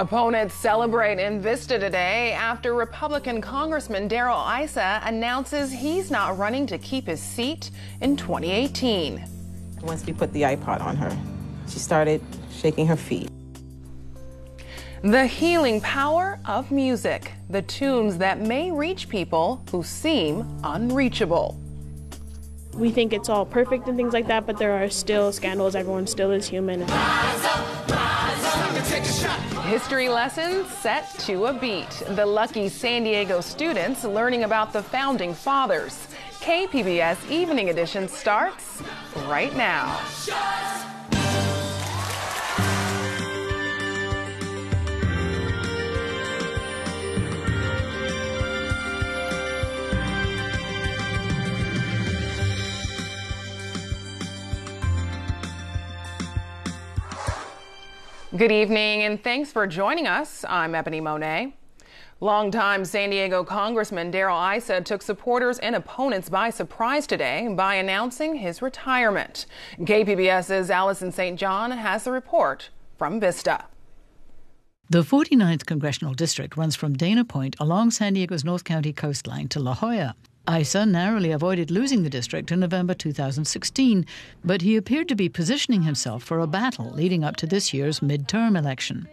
Opponents celebrate in Vista today after Republican Congressman Darrell Issa announces he's not running to keep his seat in 2018. Once we put the iPod on her, she started shaking her feet. The healing power of music, the tunes that may reach people who seem unreachable. We think it's all perfect and things like that, but there are still scandals. Everyone still is human. Rise up, rise up, take a shot. History lessons set to a beat. The lucky San Diego students learning about the founding fathers. KPBS Evening Edition starts right now. Good evening, and thanks for joining us. I'm Ebony Monet. Longtime San Diego Congressman Darrell Issa took supporters and opponents by surprise today by announcing his retirement. KPBS's Allison St. John has the report from Vista. The 49th Congressional District runs from Dana Point along San Diego's North County coastline to La Jolla. Issa narrowly avoided losing the district in November 2016, but he appeared to be positioning himself for a battle leading up to this year's midterm election.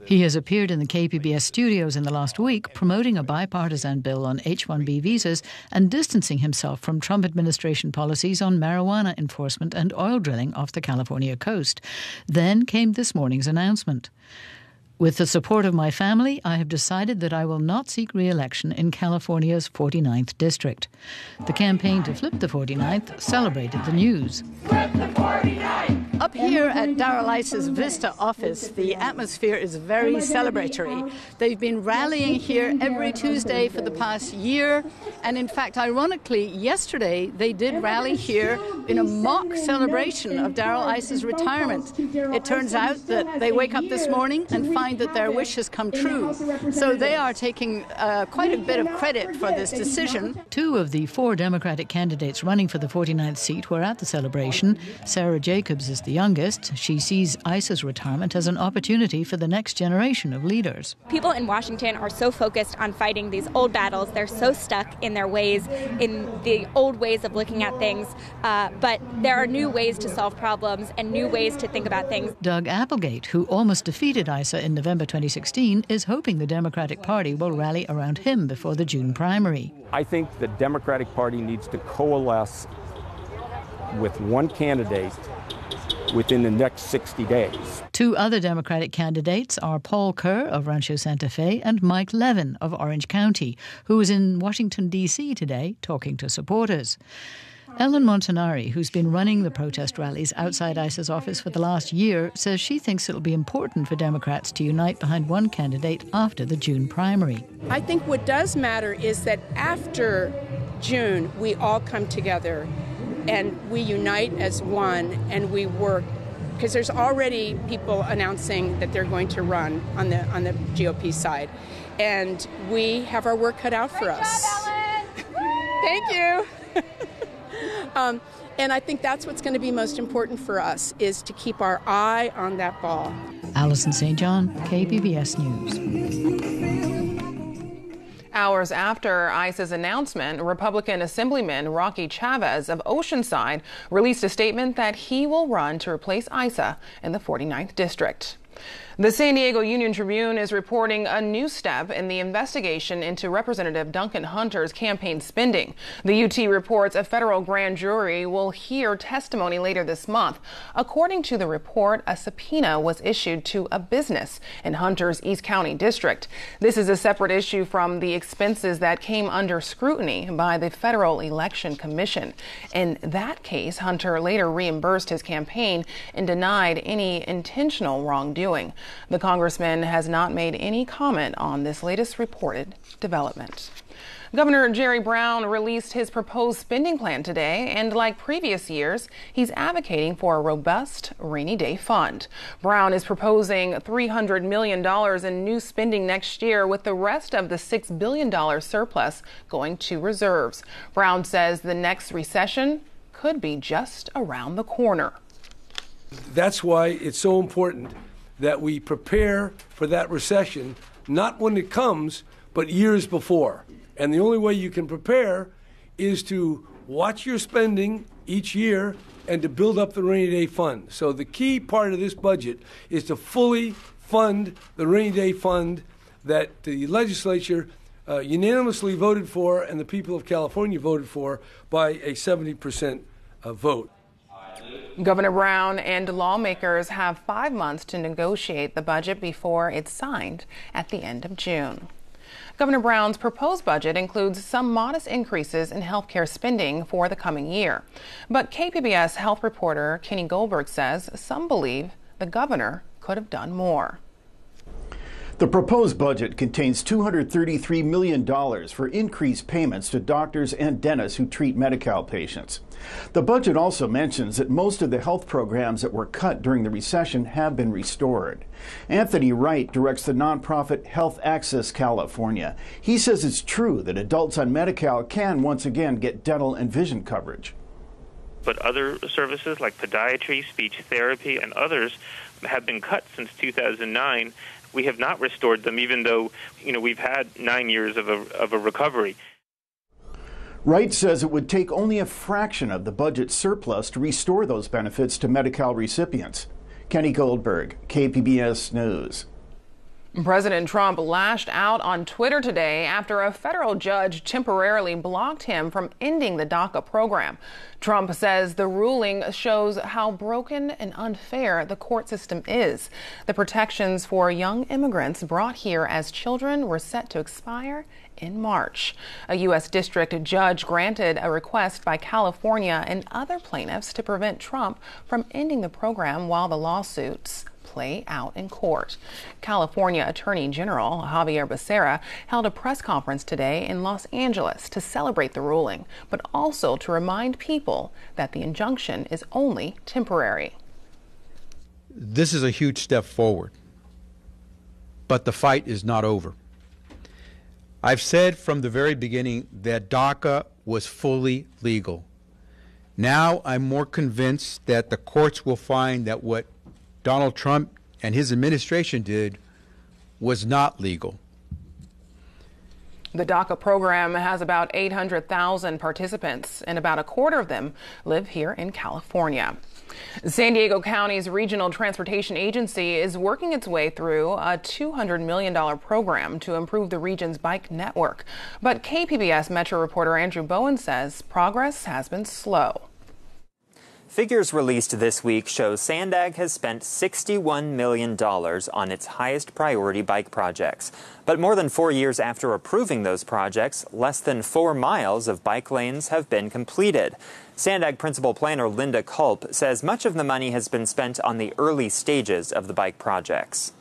He has appeared in the KPBS studios in the last week promoting a bipartisan bill on H-1B visas and distancing himself from Trump administration policies on marijuana enforcement and oil drilling off the California coast. Then came this morning's announcement. With the support of my family, I have decided that I will not seek re-election in California's 49th district. The campaign to flip the 49th celebrated the news. Flip the 49th. Up here at Darrell Issa's Vista office, the atmosphere is very celebratory. They've been rallying here every Tuesday for the past year. And in fact, ironically, yesterday they did rally here in a mock celebration of Darrell Issa's retirement. It turns out that they wake up this morning and find that their wish has come true. So they are taking quite a bit of credit for this decision. Two of the four Democratic candidates running for the 49th seat were at the celebration. Sarah Jacobs is the youngest. She sees Issa's retirement as an opportunity for the next generation of leaders. People in Washington are so focused on fighting these old battles. They're so stuck in their ways, in the old ways of looking at things. But there are new ways to solve problems and new ways to think about things. Doug Applegate, who almost defeated Issa in November 2016, is hoping the Democratic Party will rally around him before the June primary. I think the Democratic Party needs to coalesce with one candidate within the next 60 days. Two other Democratic candidates are Paul Kerr of Rancho Santa Fe and Mike Levin of Orange County, who was in Washington, D.C. today talking to supporters. Ellen Montanari, who's been running the protest rallies outside Issa's office for the last year, says she thinks it'll be important for Democrats to unite behind one candidate after the June primary. I think what does matter is that after June, we all come together and we unite as one and we work, because there's already people announcing that they're going to run on the GOP side, and we have our work cut out for us. Thank you. And I think that's what's going to be most important for us, is to keep our eye on that ball. Allison St. John, KPBS News. Hours after Issa's announcement, Republican Assemblyman Rocky Chavez of Oceanside released a statement that he will run to replace Issa in the 49th District. The San Diego Union-Tribune is reporting a new step in the investigation into Representative Duncan Hunter's campaign spending. The UT reports a federal grand jury will hear testimony later this month. According to the report, a subpoena was issued to a business in Hunter's East County district. This is a separate issue from the expenses that came under scrutiny by the Federal Election Commission. In that case, Hunter later reimbursed his campaign and denied any intentional wrongdoing. The congressman has not made any comment on this latest reported development. Governor Jerry Brown released his proposed spending plan today, and like previous years, he's advocating for a robust rainy day fund. Brown is proposing $300 million in new spending next year, with the rest of the $6 billion surplus going to reserves. Brown says the next recession could be just around the corner. That's why it's so important that we prepare for that recession, not when it comes, but years before. And the only way you can prepare is to watch your spending each year and to build up the rainy day fund. So the key part of this budget is to fully fund the rainy day fund that the legislature unanimously voted for and the people of California voted for by a 70% vote. Governor Brown and lawmakers have 5 months to negotiate the budget before it's signed at the end of June. Governor Brown's proposed budget includes some modest increases in health care spending for the coming year. But KPBS health reporter Kenny Goldberg says some believe the governor could have done more. The proposed budget contains $233 million for increased payments to doctors and dentists who treat Medi-Cal patients. The budget also mentions that most of the health programs that were cut during the recession have been restored. Anthony Wright directs the nonprofit Health Access California. He says it's true that adults on Medi-Cal can once again get dental and vision coverage. But other services like podiatry, speech therapy, and others have been cut since 2009. We have not restored them, even though, we've had 9 years of a recovery. Wright says it would take only a fraction of the budget surplus to restore those benefits to Medi-Cal recipients. Kenny Goldberg, KPBS News. President Trump lashed out on Twitter today after a federal judge temporarily blocked him from ending the DACA program. Trump says the ruling shows how broken and unfair the court system is. The protections for young immigrants brought here as children were set to expire in March. A U.S. district judge granted a request by California and other plaintiffs to prevent Trump from ending the program while the lawsuits play out in court. California Attorney General Javier Becerra held a press conference today in Los Angeles to celebrate the ruling, but also to remind people that the injunction is only temporary. This is a huge step forward, but the fight is not over. I've said from the very beginning that DACA was fully legal. Now I'm more convinced that the courts will find that what Donald Trump and his administration did was not legal. The DACA program has about 800,000 participants, and about a quarter of them live here in California. San Diego County's Regional Transportation Agency is working its way through a $200 million program to improve the region's bike network. But KPBS Metro reporter Andrew Bowen says progress has been slow. Figures released this week show Sandag has spent $61 million on its highest priority bike projects. But more than 4 years after approving those projects, less than 4 miles of bike lanes have been completed. Sandag principal planner Linda Culp says much of the money has been spent on the early stages of the bike projects.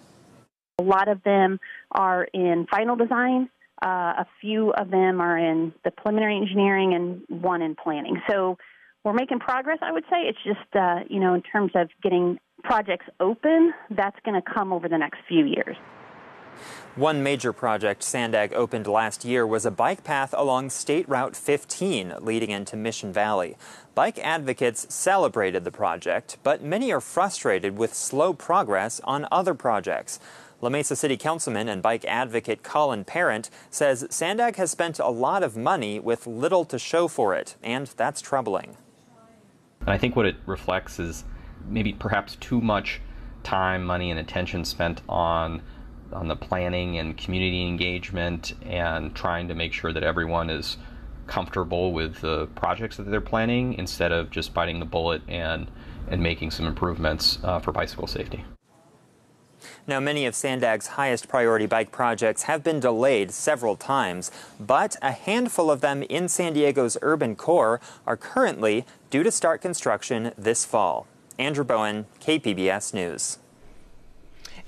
A lot of them are in final design. A few of them are in the preliminary engineering and one in planning. So we're making progress, I would say. It's just, in terms of getting projects open, that's going to come over the next few years. One major project Sandag opened last year was a bike path along State Route 15 leading into Mission Valley. Bike advocates celebrated the project, but many are frustrated with slow progress on other projects. La Mesa City Councilman and bike advocate Colin Parent says Sandag has spent a lot of money with little to show for it, and that's troubling. And I think what it reflects is maybe perhaps too much time, money, and attention spent on the planning and community engagement and trying to make sure that everyone is comfortable with the projects that they're planning instead of just biting the bullet and making some improvements for bicycle safety. Now, many of Sandag's highest priority bike projects have been delayed several times, but a handful of them in San Diego's urban core are currently due to start construction this fall. Andrew Bowen, KPBS News.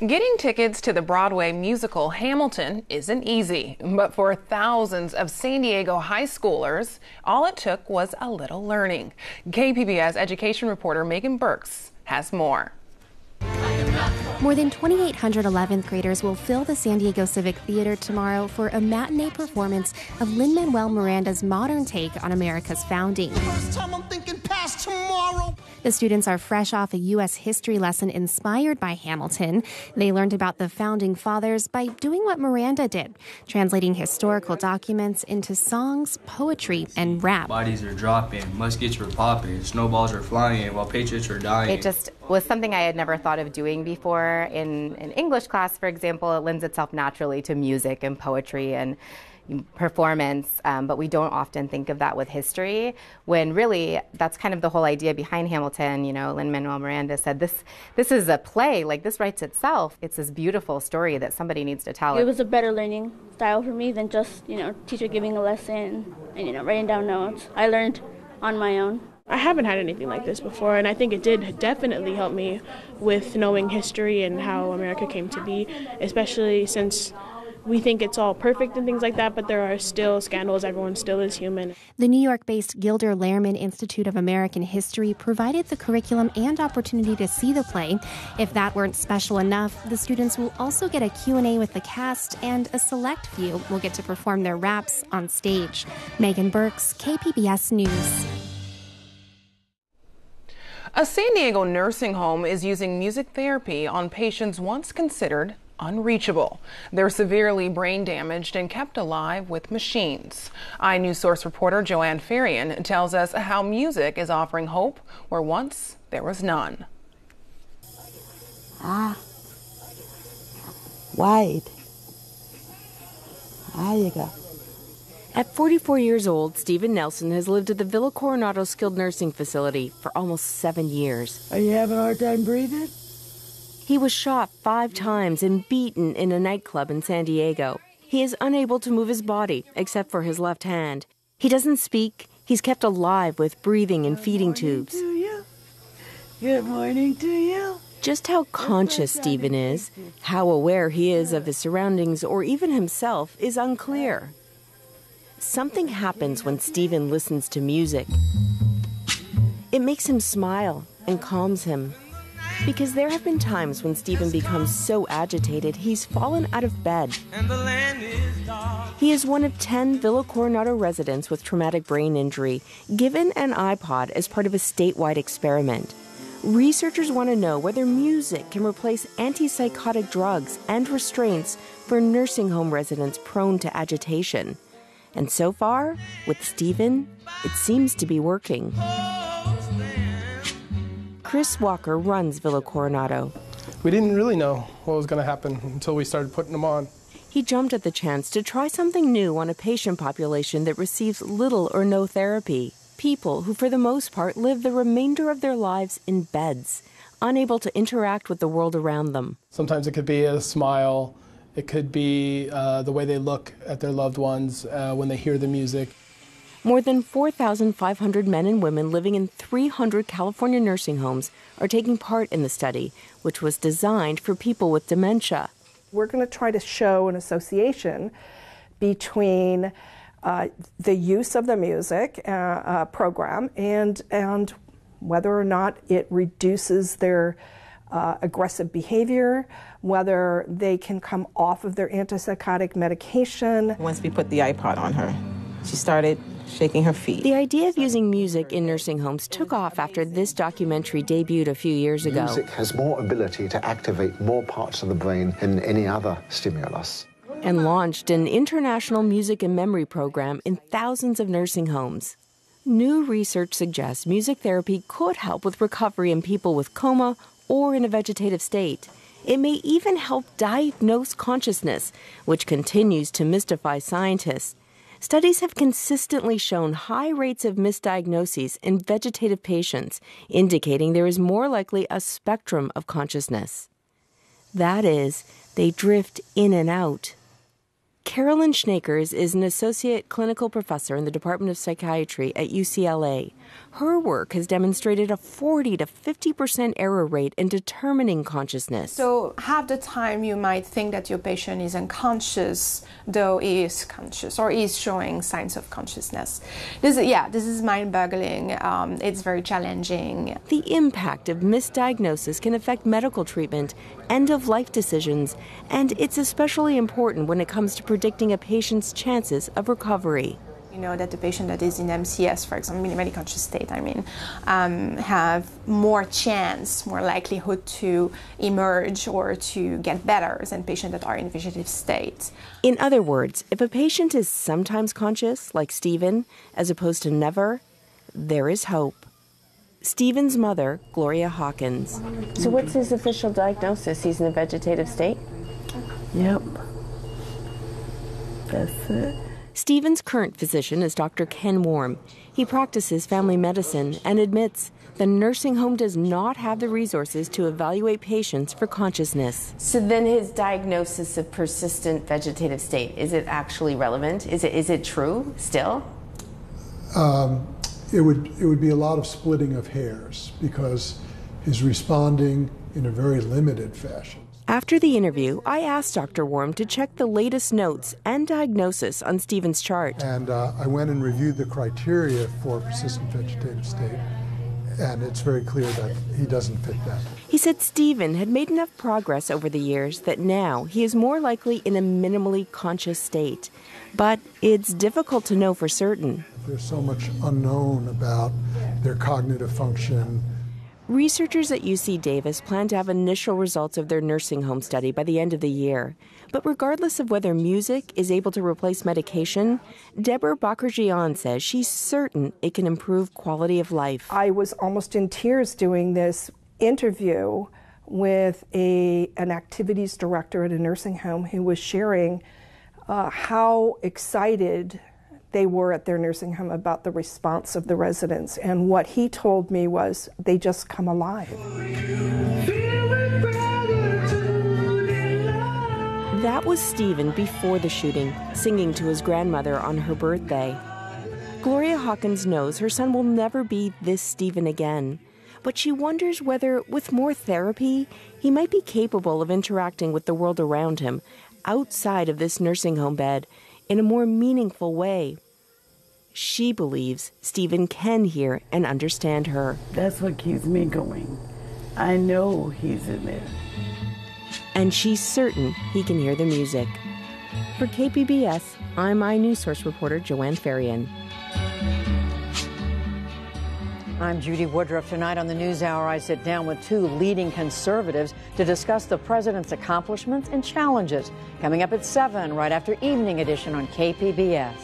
Getting tickets to the Broadway musical Hamilton isn't easy, but for thousands of San Diego high schoolers, all it took was a little learning. KPBS education reporter Megan Burks has more. More than 2,800 11th graders will fill the San Diego Civic Theater tomorrow for a matinee performance of Lin-Manuel Miranda's modern take on America's founding. stars tomorrow. The students are fresh off a U.S. history lesson inspired by Hamilton. They learned about the founding fathers by doing what Miranda did, translating historical documents into songs, poetry, and rap. Bodies are dropping, muskets were popping, snowballs are flying while patriots are dying. It just was something I had never thought of doing before. In English class, for example, it lends itself naturally to music and poetry and performance, but we don't often think of that with history, when really that's kind of the whole idea behind Hamilton. You know, Lin-Manuel Miranda said this is a play, like this writes itself. It's this beautiful story that somebody needs to tell. It was a better learning style for me than just, teacher giving a lesson and, writing down notes. I learned on my own. I haven't had anything like this before, and I think it did definitely help me with knowing history and how America came to be, especially since we think it's all perfect and things like that, but there are still scandals. Everyone still is human. The New York-based Gilder Lehrman Institute of American History provided the curriculum and opportunity to see the play. If that weren't special enough, the students will also get a Q&A with the cast, and a select few will get to perform their raps on stage. Megan Burks, KPBS News. A San Diego nursing home is using music therapy on patients once considered unreachable. They're severely brain damaged and kept alive with machines. iNews Source reporter Joanne Farian tells us how music is offering hope where once there was none. Wide. There you go. At 44 years old, Stephen Nelson has lived at the Villa Coronado Skilled Nursing Facility for almost 7 years. Are you having a hard time breathing? He was shot 5 times and beaten in a nightclub in San Diego. He is unable to move his body, except for his left hand. He doesn't speak. He's kept alive with breathing and feeding tubes. Good morning to you. Just how conscious Stephen is, how aware he is of his surroundings or even himself, is unclear. Something happens when Stephen listens to music. It makes him smile and calms him. Because there have been times when Stephen becomes so agitated he's fallen out of bed. He is one of 10 Villa Coronado residents with traumatic brain injury given an iPod as part of a statewide experiment. Researchers want to know whether music can replace antipsychotic drugs and restraints for nursing home residents prone to agitation. And so far, with Stephen, it seems to be working. Chris Walker runs Villa Coronado. We didn't really know what was going to happen until we started putting them on. He jumped at the chance to try something new on a patient population that receives little or no therapy. People who, for the most part, live the remainder of their lives in beds, unable to interact with the world around them. Sometimes it could be a smile. It could be the way they look at their loved ones when they hear the music. More than 4,500 men and women living in 300 California nursing homes are taking part in the study, which was designed for people with dementia. We're going to try to show an association between the use of the music program and whether or not it reduces their aggressive behavior, whether they can come off of their antipsychotic medication. Once we put the iPod on her, she started shaking her feet. The idea of using music in nursing homes took off after this documentary debuted a few years ago. Music has more ability to activate more parts of the brain than any other stimulus. And launched an international music and memory program in thousands of nursing homes. New research suggests music therapy could help with recovery in people with coma or in a vegetative state. It may even help diagnose consciousness, which continues to mystify scientists. Studies have consistently shown high rates of misdiagnoses in vegetative patients, indicating there is more likely a spectrum of consciousness. That is, they drift in and out. Carolyn Schnakers is an associate clinical professor in the Department of Psychiatry at UCLA. Her work has demonstrated a 40 to 50% error rate in determining consciousness. So half the time you might think that your patient is unconscious, though he is conscious or is showing signs of consciousness. This is mind-boggling. It's very challenging. The impact of misdiagnosis can affect medical treatment, end-of-life decisions, and it's especially important when it comes to predicting a patient's chances of recovery. You know that the patient that is in MCS, for example, minimally conscious state, have more chance, more likelihood to emerge or to get better than patients that are in vegetative state. In other words, if a patient is sometimes conscious, like Stephen, as opposed to never, there is hope. Stephen's mother, Gloria Hawkins. So what's his official diagnosis? He's in a vegetative state? Yep. That's it. Stephen's current physician is Dr. Ken Warm. He practices family medicine and admits the nursing home does not have the resources to evaluate patients for consciousness. So then his diagnosis of persistent vegetative state, is it actually relevant? Is it true still? It would be a lot of splitting of hairs because he's responding in a very limited fashion. After the interview, I asked Dr. Warm to check the latest notes and diagnosis on Stephen's chart. And I went and reviewed the criteria for persistent vegetative state, and it's very clear that he doesn't fit that. He said Stephen had made enough progress over the years that now he is more likely in a minimally conscious state. But it's difficult to know for certain. There's so much unknown about their cognitive function. Researchers at UC Davis plan to have initial results of their nursing home study by the end of the year. But regardless of whether music is able to replace medication, Deborah Bakarjian says she's certain it can improve quality of life. I was almost in tears doing this interview with an activities director at a nursing home who was sharing how excited they were at their nursing home about the response of the residents. And what he told me was they just come alive. That was Stephen before the shooting, singing to his grandmother on her birthday. Gloria Hawkins knows her son will never be this Stephen again, but she wonders whether, with more therapy, he might be capable of interacting with the world around him, outside of this nursing home bed, in a more meaningful way. She believes Stephen can hear and understand her. That's what keeps me going. I know he's in there. And she's certain he can hear the music. For KPBS, I'm iNewsSource reporter Joanne Farian. I'm Judy Woodruff. Tonight on the NewsHour, I sit down with two leading conservatives to discuss the president's accomplishments and challenges. Coming up at 7, right after Evening Edition on KPBS.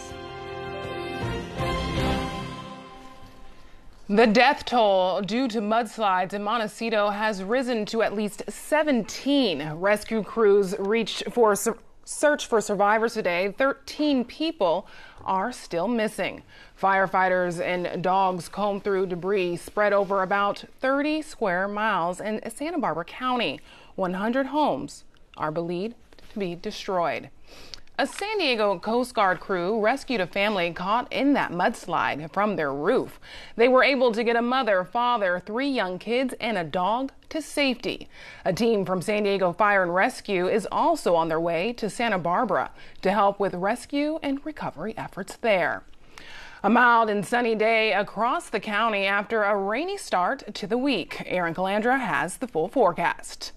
The death toll due to mudslides in Montecito has risen to at least 17. Rescue crews reached for search for survivors today. 13 people are still missing. Firefighters and dogs combed through debris spread over about 30 square miles in Santa Barbara County. 100 homes are believed to be destroyed. A San Diego Coast Guard crew rescued a family caught in that mudslide from their roof. They were able to get a mother, father, 3 young kids, and a dog to safety. A team from San Diego Fire and Rescue is also on their way to Santa Barbara to help with rescue and recovery efforts there. A mild and sunny day across the county after a rainy start to the week. Erin Calandra has the full forecast.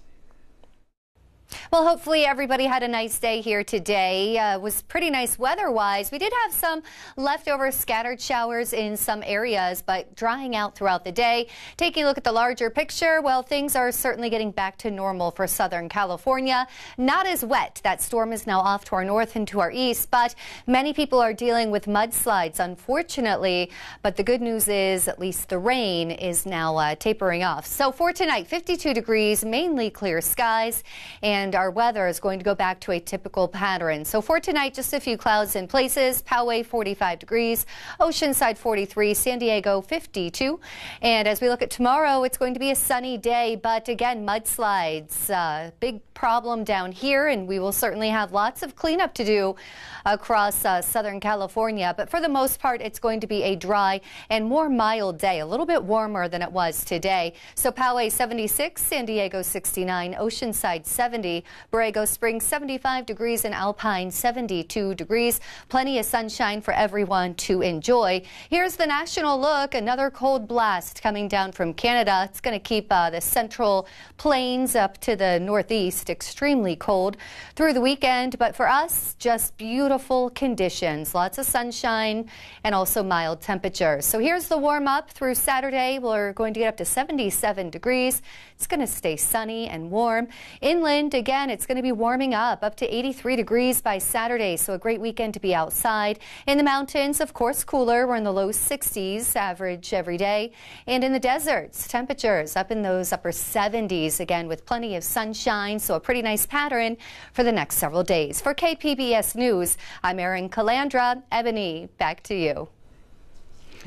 Well, hopefully everybody had a nice day here today. It was pretty nice weather-wise. We did have some leftover scattered showers in some areas, but drying out throughout the day. Taking a look at the larger picture, well, things are certainly getting back to normal for Southern California. Not as wet. That storm is now off to our north and to our east, but many people are dealing with mudslides, unfortunately. But the good news is at least the rain is now tapering off. So for tonight, 52 degrees, mainly clear skies, and our weather is going to go back to a typical pattern. So for tonight, just a few clouds in places. Poway 45 degrees, Oceanside 43, San Diego 52. And as we look at tomorrow, it's going to be a sunny day, but again, mudslides, big problem down here, and we will certainly have lots of cleanup to do across Southern California. But for the most part, it's going to be a dry and more mild day, a little bit warmer than it was today. So Poway 76, San Diego 69, Oceanside 70, Borrego Springs 75 degrees and Alpine 72 degrees. Plenty of sunshine for everyone to enjoy. Here's the national look. Another cold blast coming down from Canada. It's going to keep the central plains up to the northeast extremely cold through the weekend. But for us, just beautiful conditions. Lots of sunshine and also mild temperatures. So here's the warm up through Saturday. We're going to get up to 77 degrees. It's going to stay sunny and warm. Inland, again, it's going to be warming up to 83 degrees by Saturday. So a great weekend to be outside. In the mountains, of course, cooler. We're in the low 60s average every day. And in the deserts, temperatures up in those upper 70s, again, with plenty of sunshine. So a pretty nice pattern for the next several days. For KPBS News, I'm Erin Calandra. Ebony, back to you.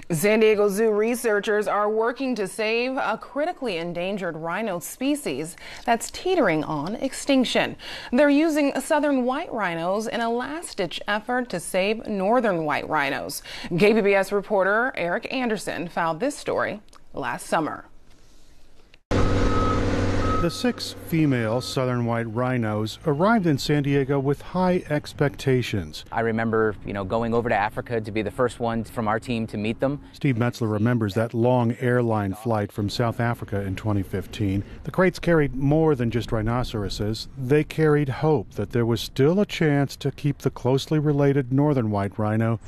San Diego Zoo researchers are working to save a critically endangered rhino species that's teetering on extinction. They're using southern white rhinos in a last-ditch effort to save northern white rhinos. KPBS reporter Eric Anderson found this story last summer. The 6 female southern white rhinos arrived in San Diego with high expectations. I remember, going over to Africa to be the first one from our team to meet them. Steve Metzler remembers that long airline flight from South Africa in 2015. The crates carried more than just rhinoceroses. They carried hope that there was still a chance to keep the closely related northern white rhino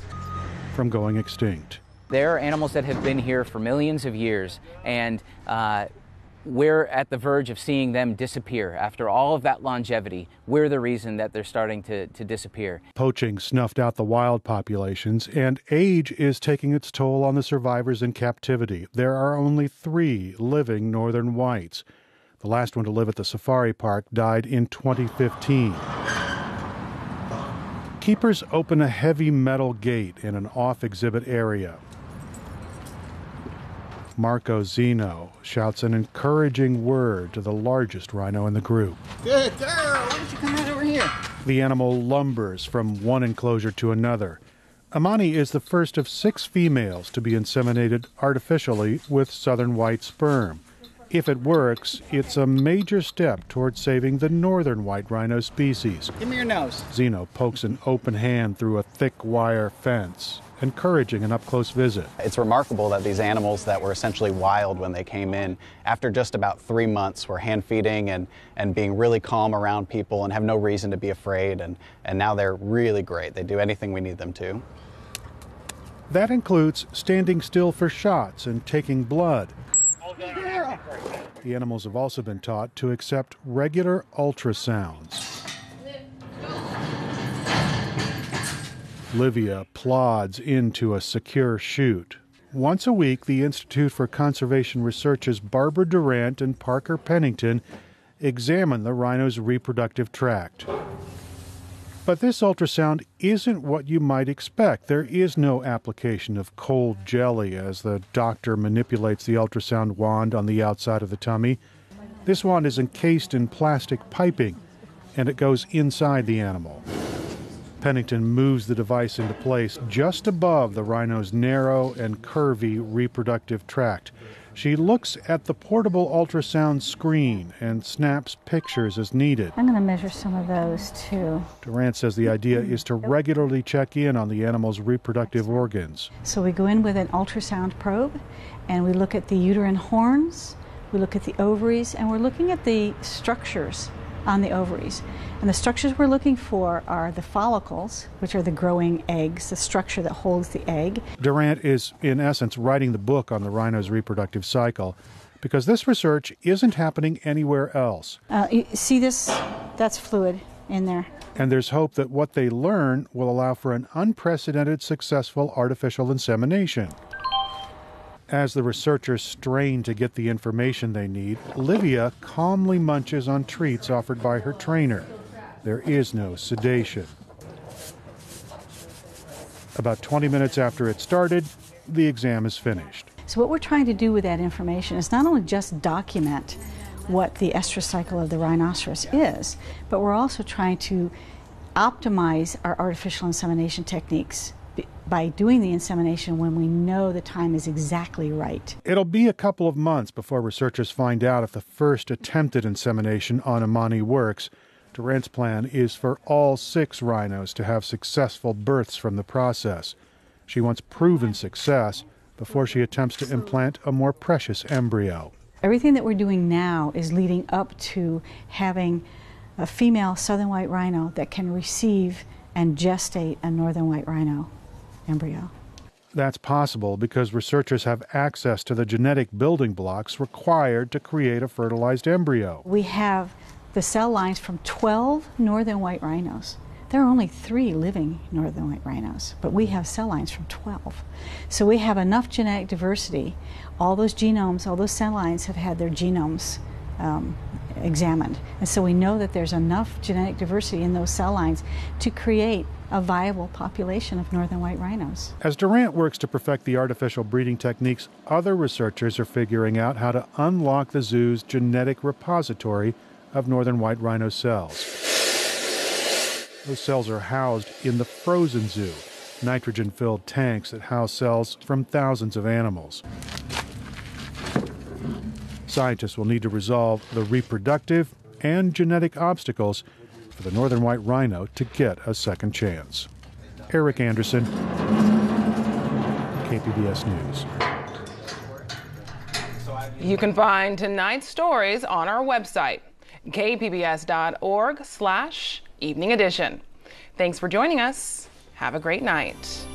from going extinct. There are animals that have been here for millions of years, and we're at the verge of seeing them disappear. After all of that longevity, we're the reason that they're starting to disappear. Poaching snuffed out the wild populations, and age is taking its toll on the survivors in captivity. There are only 3 living northern whites. The last one to live at the safari park died in 2015. Keepers open a heavy metal gate in an off-exhibit area. Marco Zeno shouts an encouraging word to the largest rhino in the group. Good girl, why don't you come right over here? The animal lumbers from one enclosure to another. Amani is the first of 6 females to be inseminated artificially with southern white sperm. If it works, it's a major step toward saving the northern white rhino species. Give me your nose. Zeno pokes an open hand through a thick wire fence, encouraging an up-close visit. It's remarkable that these animals that were essentially wild when they came in, after just about 3 months, were hand-feeding and being really calm around people and have no reason to be afraid, and now they're really great. They do anything we need them to. That includes standing still for shots and taking blood. The animals have also been taught to accept regular ultrasounds. Livia plods into a secure chute. Once a week, the Institute for Conservation Research's Barbara Durant and Parker Pennington examine the rhino's reproductive tract. But this ultrasound isn't what you might expect. There is no application of cold jelly as the doctor manipulates the ultrasound wand on the outside of the tummy. This wand is encased in plastic piping, and it goes inside the animal. Pennington moves the device into place just above the rhino's narrow and curvy reproductive tract. She looks at the portable ultrasound screen and snaps pictures as needed. I'm going to measure some of those too. Durant says the idea is to regularly check in on the animal's reproductive organs. So we go in with an ultrasound probe and we look at the uterine horns, we look at the ovaries, and we're looking at the structures on the ovaries. And the structures we're looking for are the follicles, which are the growing eggs, the structure that holds the egg. Durant is, in essence, writing the book on the rhino's reproductive cycle because this research isn't happening anywhere else. You see this? That's fluid in there. And there's hope that what they learn will allow for an unprecedented successful artificial insemination. As the researchers strain to get the information they need, Livia calmly munches on treats offered by her trainer. There is no sedation. About 20 minutes after it started, the exam is finished. So what we're trying to do with that information is not only just document what the estrus cycle of the rhinoceros is, but we're also trying to optimize our artificial insemination techniques by doing the insemination when we know the time is exactly right. It'll be a couple of months before researchers find out if the first attempted insemination on Amani works. Durant's plan is for all 6 rhinos to have successful births from the process. She wants proven success before she attempts to implant a more precious embryo. Everything that we're doing now is leading up to having a female southern white rhino that can receive and gestate a northern white rhino embryo. That's possible because researchers have access to the genetic building blocks required to create a fertilized embryo. We have the cell lines from 12 northern white rhinos. There are only 3 living northern white rhinos, but we have cell lines from 12. So we have enough genetic diversity. All those genomes, all those cell lines have had their genomes examined. And so we know that there's enough genetic diversity in those cell lines to create a viable population of northern white rhinos. As Durant works to perfect the artificial breeding techniques, other researchers are figuring out how to unlock the zoo's genetic repository of northern white rhino cells. Those cells are housed in the frozen zoo, nitrogen-filled tanks that house cells from thousands of animals. Scientists will need to resolve the reproductive and genetic obstacles for the northern white rhino to get a second chance. Eric Anderson, KPBS News. You can find tonight's stories on our website, kpbs.org/evening edition. Thanks for joining us. Have a great night.